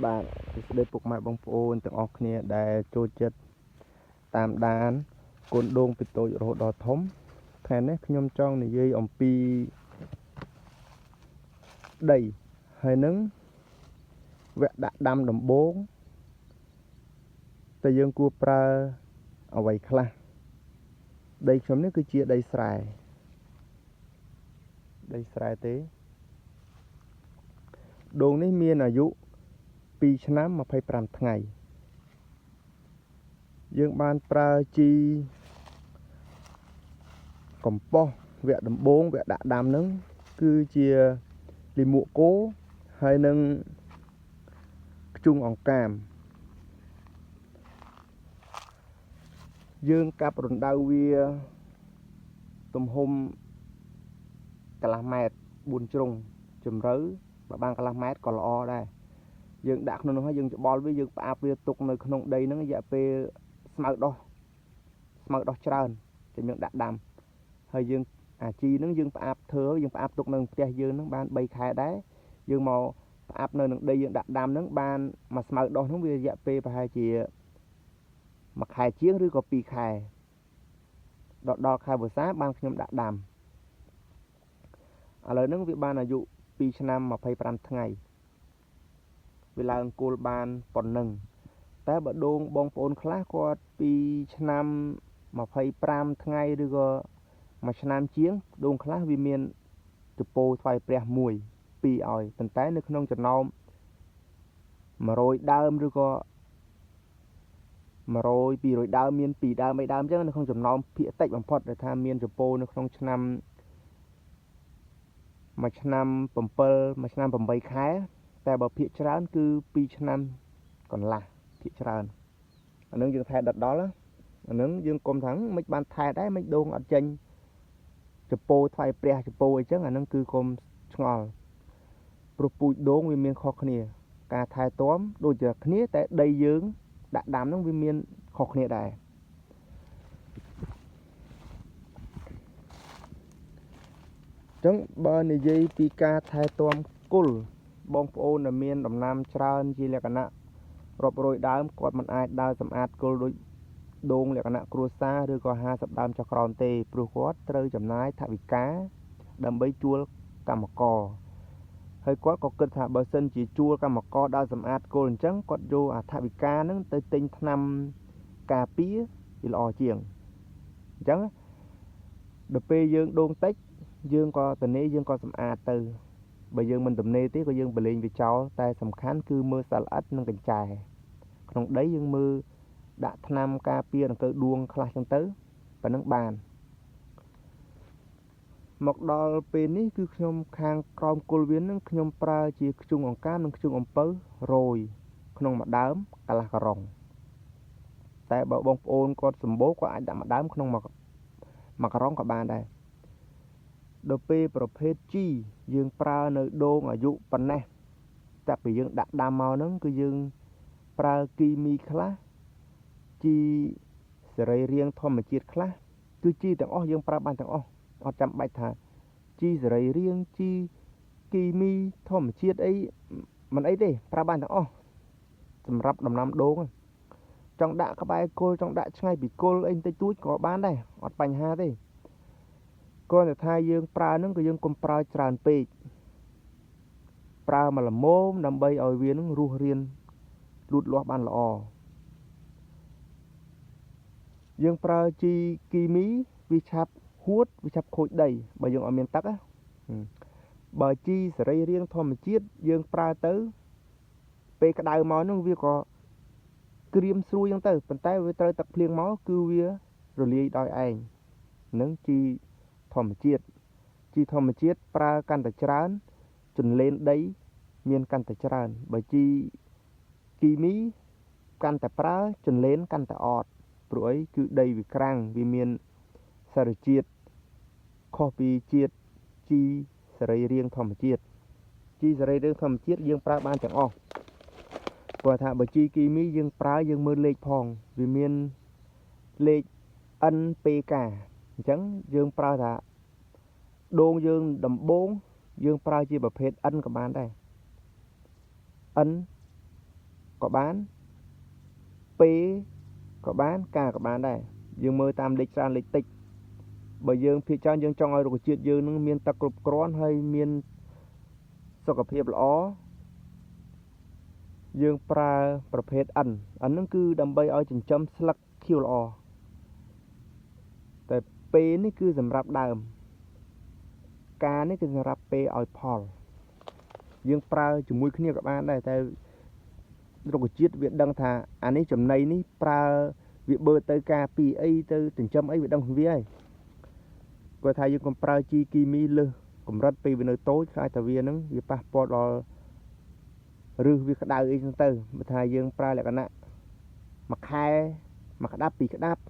បាទស្ដីពុកម៉ែបងប្អូនទាំងអស់គ្នាដែលចូលចិត្តតាមដានកូនដូងពីតូចរហូតដល់ធំថ្ងៃនេះខ្ញុំចង់និយាយអំពីដីហើយនឹងវគ្គដាក់ដាំដំបូងតើយើងគួរប្រើអ្វីខ្លះដីខ្ញុំនេះគឺជាដីស្រែទេដូងនេះមានអាយុ2ឆ្នាំ25ថ្ងៃយើងបានប្រើជីកំប៉ុស្តវគ្គដំបូងវគ្គដាក់ដាំហ្នឹងគឺជាលីមួកគោហើយនឹងខ្ជុងអង្កាមយើងកាប់រណ្ដៅវាទំហំកន្លះម៉ែត្រ4ជ្រុងជម្រៅបើបានកន្លះម៉ែត្រក៏ល្អដែរយើងដាក់ក្នុងនោះហើយយើងច្បល់វាយើងផ្អាប់វាទុកនៅក្នុងដីហ្នឹងរយៈពេលស្មៅដោះច្រើនចាំយើងដាក់ដាំហើយយើងអាជីហ្នឹងយើងផ្អាប់ទុកនៅផ្ទះយើងហ្នឹងបាន3ខែដែរយើងមកផ្អាប់នៅនឹងដីយើងដាក់ដាំហ្នឹងបានមួយស្មៅដោះហ្នឹងវារយៈពេលប្រហែលជា1ខែជាងឬក៏2ខែដល់ខែវស្សាបានខ្ញុំដាក់ដាំឥឡូវហ្នឹងវាបានអាយុ2ឆ្នាំ25ថ្ងៃវាឡើងគល់បានប៉ុណ្ណឹងតែបើដូងបងប្អូនខ្លះគាត់2ឆ្នាំ25ថ្ងៃឬក៏1ឆ្នាំជាងដូងខ្លះវាមានចពោថ្វាយព្រះ1 2ឲ្យប៉ុន្តែនៅក្នុងចំណោម100ដើមឬក៏100 200ដើមមាន2ដើម3ដើមអញ្ចឹងនៅក្នុងចំណោមភាគតិចបំផុតដែលថាមានចពោនៅក្នុងឆ្នាំ1ឆ្នាំ8ខែតែបើភាគច្រើនគឺ2ឆ្នាំកន្លះភាគច្រើនអានឹងយើងថែដិតដល់អានឹងយើងគុំថាមិនបានថែដែរមិនដូងអត់ចេញចពោថ្វាយព្រះចពោអីចឹងអានឹងគឺគុំឆ្ងល់ព្រោះពូជដូងវាមានខុសគ្នាការថែទាំដូចជាគ្នាតែដីយើងដាក់ដាំហ្នឹងវាមានខុសគ្នាដែរចឹងបើនិយាយពីការថែទាំគុលបងប្អូនដែលមានដំណាំច្រើនជាលក្ខណៈរាប់រយដើមគាត់មិនអាចដើរសម្អាតគុលដូចដូងលក្ខណៈគ្រួសារឬក៏50ដើមចុះក្រោមទេព្រោះគាត់ត្រូវចំណាយថវិកាដើម្បីជួលកម្មករហើយគាត់ក៏គិតថាបើសិនជាជួលកម្មករដើរសម្អាតគល់អញ្ចឹងគាត់យកអាថវិកាហ្នឹងទៅទិញថ្នាំការពារវាល្អជាងអញ្ចឹងដល់ពេលយើងដូងតិចយើងក៏តនេយើងក៏សម្អាតទៅបើយើងមិនទំនេរទេក៏យើងបលែងវាចោលតែសំខាន់គឺមើលសត្វល្អិតនិងកញ្ចែក្នុងដីយើងមើលដាក់ថ្នាំការពារដង្កូវដួងខ្លះចឹងទៅប៉ណ្ណឹងបានមកដល់ពេលនេះគឺខ្ញុំខាងក្រោមគល់វានឹងខ្ញុំប្រើជាខ្ជុងអង្កាមនិងខ្ជុងអំពៅរយក្នុងមួយដើមកន្លះការុងតែបើបងប្អូនគាត់សម្បូរគាត់អាចដាក់មួយដើមក្នុងមួយការុងក៏បានដែរដល់ពេលប្រភេទជីយើងប្រើនៅដូងអាយុប៉ុណ្ណេះតែពេលយើងដាក់ដាំមកហ្នឹងគឺយើងប្រើគីមីខ្លះជីសរីរាង្គធម្មជាតិខ្លះគឺជីទាំងអស់យើងប្រើបានទាំងអស់អត់ចាំបាច់ថាជីសរីរាង្គជីគីមីធម្មជាតិអីមិនអីទេប្រើបានទាំងអស់សម្រាប់ដំណាំដូងចង់ដាក់ក្បែរគល់ចង់ដាក់ឆ្ងាយពីគល់អីបន្តិចតួចក៏បានដែរអត់បញ្ហាទេគ្រាន់តែថាយើងប្រើហ្នឹងក៏យើងកុំប្រើច្រើនពេកប្រើមកល្មមដើម្បីឲ្យវានឹងរស់រានលូតលាស់បានល្អយើងប្រើជីគីមីវាឆាប់ហួតវាឆាប់ខូចដីបើយើងអត់មានទឹកណាបើជីសរីរាង្គធម្មជាតិយើងប្រើទៅពេលក្តៅមកហ្នឹងវាក៏ក្រៀមស្រួយហ្នឹងទៅប៉ុន្តែវាត្រូវទឹកភ្លៀងមកគឺវារលាយដោយឯងនឹងជីធម្មជាតិប្រើកាន់តែច្រើនចន្លេនដីមានកាន់តែច្រើនបើជីគីមីកាន់តែប្រើចន្លេនកាន់តែអត់ព្រោះអីគឺដីវាក្រាំងវាមានសារជាតិខុសពីជាតិជីសរីរាង្គធម្មជាតិយើងប្រើបានទាំងអស់ព្រោះថាបើជីគីមីយើងប្រើយើងមើលលេខផងវាមានលេខ NPK អញ្ចឹងយើងប្រើថាដូងយើងដំបូងយើងប្រើជាប្រភេទ N ក៏បានដែរ N ក៏បានពេលក៏បានការក៏បានដែរយើងមើលតាមលេខច្រើនលេខតិចបើយើងភាគច្រើនយើងចង់ឲ្យរុក្ខជាតិយើងនឹងមានទឹកគ្រប់គ្រាន់ហើយមានសុខភាពល្អយើងប្រើប្រភេទ N ហ្នឹងគឺដើម្បីឲ្យចិញ្ចឹមស្លឹកខៀវល្អតែពេលនេះគឺសម្រាប់ដើមការនេះគឺសម្រាប់ពេលឲ្យផលយើងប្រើជាមួយគ្នាក៏បានដែរតែរុក្ខជាតិវាដឹងថាអានេះចំណីនេះប្រើវាបើទៅការពីអីទៅចិញ្ចឹមអីវាដឹងពីវាហើយគាត់ថាយើងកុំប្រើជីគីមីលើសកម្រិតពេលវានៅតូចខ្លាចថាវានឹងវាប៉ះពាល់ដល់ឬវាក្តៅអីចឹងទៅបើថាយើងប្រើលក្ខណៈមួយខែមួយក្តាប់ពីរក្តាប់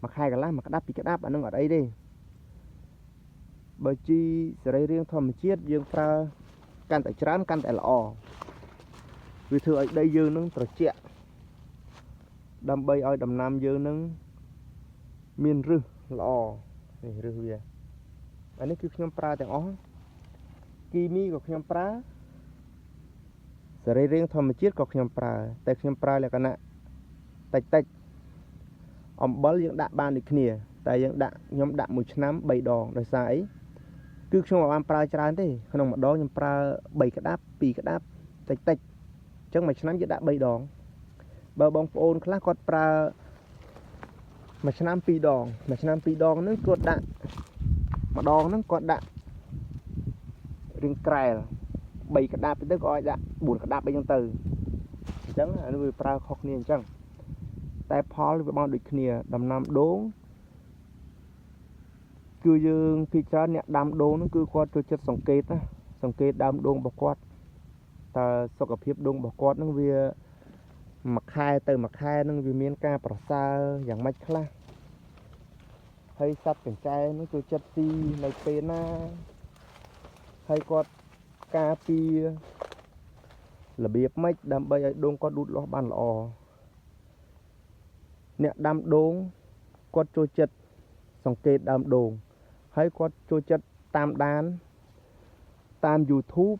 មួយខែកន្លះមួយក្តាប់ពីរក្តាប់អានឹងអត់អីទេបើជីសរីរាង្គធម្មជាតិយើងប្រើកាន់តែច្រើនកាន់តែល្អវាធ្វើឲ្យដីយើងនឹងត្រជាក់ដើម្បីឲ្យដំណាំយើងនឹងមានឫសល្អនេះឫសវាអានេះគឺខ្ញុំប្រើទាំងអស់គីមីក៏ខ្ញុំប្រើសរីរាង្គធម្មជាតិក៏ខ្ញុំប្រើតែខ្ញុំប្រើលក្ខណៈតិចអំបិលយើងដាក់បានដូចគ្នាតែខ្ញុំដាក់មួយឆ្នាំ3ដងដោយសារអីគឺខ្ញុំមិនបានប្រើច្រើនទេក្នុងម្ដងខ្ញុំប្រើ3ក្តាប់2ក្តាប់តិចអញ្ចឹងមួយឆ្នាំយើងដាក់3ដងបើបងប្អូនខ្លះគាត់ប្រើមួយឆ្នាំ2ដងមួយឆ្នាំ2ដងហ្នឹងគាត់ដាក់ម្ដងហ្នឹងគាត់ដាក់រៀងក្រែល3ក្តាប់ទៅក៏ឲ្យដាក់4ក្តាប់អីចឹងទៅអញ្ចឹងអានេះវាប្រើខុសគ្នាអញ្ចឹងតែផលវាបានដូចគ្នាដំណាំដូងគឺយើងភាគច្រើនអ្នកដាំដូងហ្នឹងគឺគាត់ចូលចិត្តសង្កេតណាសង្កេតដើមដូងរបស់គាត់តើសុខភាពដូងរបស់គាត់ហ្នឹងវាមួយខែទៅមួយខែហ្នឹងវាមានការប្រសើរយ៉ាងម៉េចខ្លះហើយសត្វកញ្ចែហ្នឹងចូលចិត្តស៊ីនៅពេលណាហើយគាត់ការពាររបៀបម៉េចដើម្បីឲ្យដូងគាត់លូតលាស់បានល្អអ្នកដាំដូងគាត់ចូលចិត្តសង្កេតដើមដូងហើយគាត់ចូលចិត្តតាមដានតាម YouTube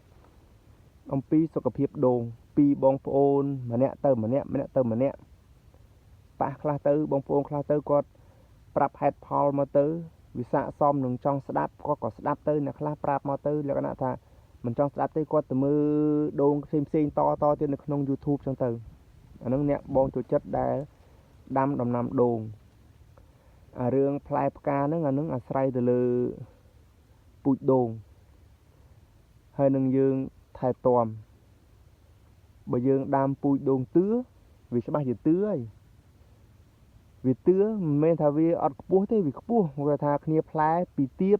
អំពីសុខភាពដូងពីបងប្អូនម្នាក់ទៅម្នាក់ប៉ះខ្លះទៅបងប្អូនខ្លះទៅគាត់ប្រាប់ហេតុផលមកទៅវាស័ក្តិសមនឹងចង់ស្ដាប់គាត់ក៏ស្ដាប់ទៅអ្នកខ្លះប្រាប់មកទៅលក្ខណៈថាមិនចង់ស្ដាប់ទេគាត់ទៅមើលដូងផ្សេងតទៀតនៅក្នុង YouTube ចឹងទៅអានឹងអ្នកបងចូលចិត្តដែលដាំដំណាំដូងអារឿងផ្លែផ្កាហ្នឹងអានឹងអាស្រ័យទៅលើពូជដូងហើយនឹងយើងថែទាំបើយើងដាំពូជដូងតឿវាច្បាស់ជាតឿហើយវាតឿមិនមែនថាវាអត់ខ្ពស់ទេវាខ្ពស់គាត់ថាគ្នាផ្លែពីទៀប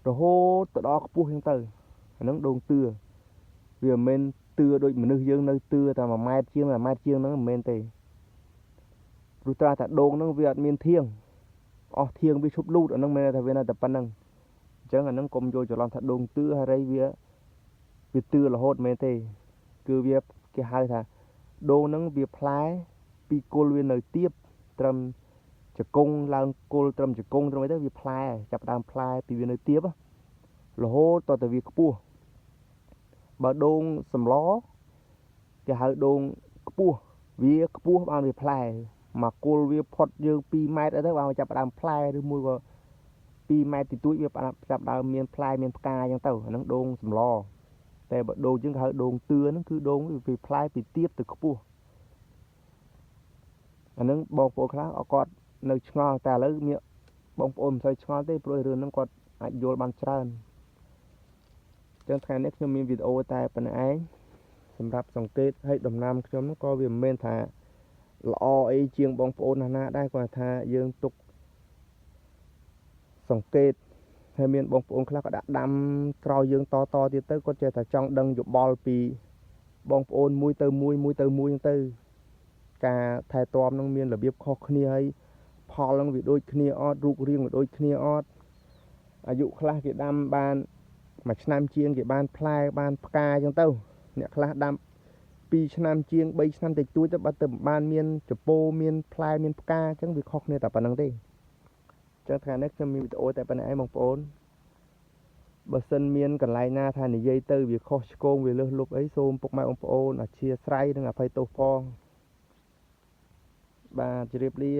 រហូតទៅដល់ខ្ពស់ចឹងទៅអានឹងដូងតឿវាមិនមែនតឿដូចមនុស្សយើងនៅតឿតែ1ម៉ែត្រជាង1ម៉ែត្រជាងហ្នឹងមិនមែនទេព្រោះត្រាស់តែដូងហ្នឹងវាអត់មានធាងអស់ធាងវាឈប់លូតអាហ្នឹងមិនមែនថាវានៅតែប៉ុណ្្នឹងអញ្ចឹងអាហ្នឹងកុំយល់ច្រឡំថាដូងតឿហើយវាតឿរហូតមែនទេគឺវាគេហៅថាដូងហ្នឹងវាផ្លែពីគល់វានៅទៀបត្រឹមជង្គង់ឡើងគល់ត្រឹមជង្គង់ត្រឹមអីទៅវាផ្លែចាប់ដើមផ្លែពីវានៅទៀបរហូតតទៅវាខ្ពស់បើដូងសម្លគេហៅដូងខ្ពស់វាខ្ពស់បានវាផ្លែមកគល់វាផុតយើង2ម៉ែត្រអីទៅបានចាប់ដើមផ្លែឬមួយក៏2ម៉ែត្រទីទួចវាចាប់ដើមមានផ្លែមានផ្កាអញ្ចឹងទៅអាហ្នឹងដូងសម្លតែបើដូងយើងគេហៅដូងតឿហ្នឹងគឺដូងវាផ្លែពីទៀបទៅខ្ពស់អាហ្នឹងបងប្អូនខ្លះគាត់នៅឆ្ងល់តែឥឡូវមានបងប្អូនមិនសូវឆ្ងល់ទេព្រោះរឿងហ្នឹងគាត់អាចយល់បានច្រើនចឹងថ្ងៃនេះខ្ញុំមានវីដេអូតែប៉ុណ្្នឹងឯងសម្រាប់សង្កេតឲ្យដំណាំខ្ញុំក៏វាមិនមែនថាល្អអីជាងបងប្អូនណាដែរគាត់ថាយើងទុកសង្កេតហើយមានបងប្អូនខ្លះក៏ដាក់ដាំក្រោយយើងតទៀតទៅគាត់ចេះតែចង់ដឹងយោបល់ពីបងប្អូនមួយទៅមួយហ្នឹងទៅការថែទាំនឹងមានរបៀបខុសគ្នាហើយផលនឹងវាដូចគ្នាអត់រូបរាងវាដូចគ្នាអត់អាយុខ្លះគេដាំបានមួយឆ្នាំជាងគេបានផ្លែបានផ្កាអញ្ចឹងទៅអ្នកខ្លះដាំ2ឆ្នាំជាង3ឆ្នាំតិចតួចទៅបាត់ទៅបានមានចពោមានផ្លែមានផ្កាអញ្ចឹងវាខុសគ្នាតែប៉ុណ្្នឹងទេអញ្ចឹងថ្ងៃនេះខ្ញុំមានវីដេអូតែប៉ុណ្្នឹងឯងបងប្អូន បើសិនមានកន្លែងណាថានិយាយទៅវាខុសឆ្គងវាលើសលប់អីសូមពុកម៉ែបងប្អូនអធិស្ឋាននិងអភ័យទោសផងបាទជម្រាបលា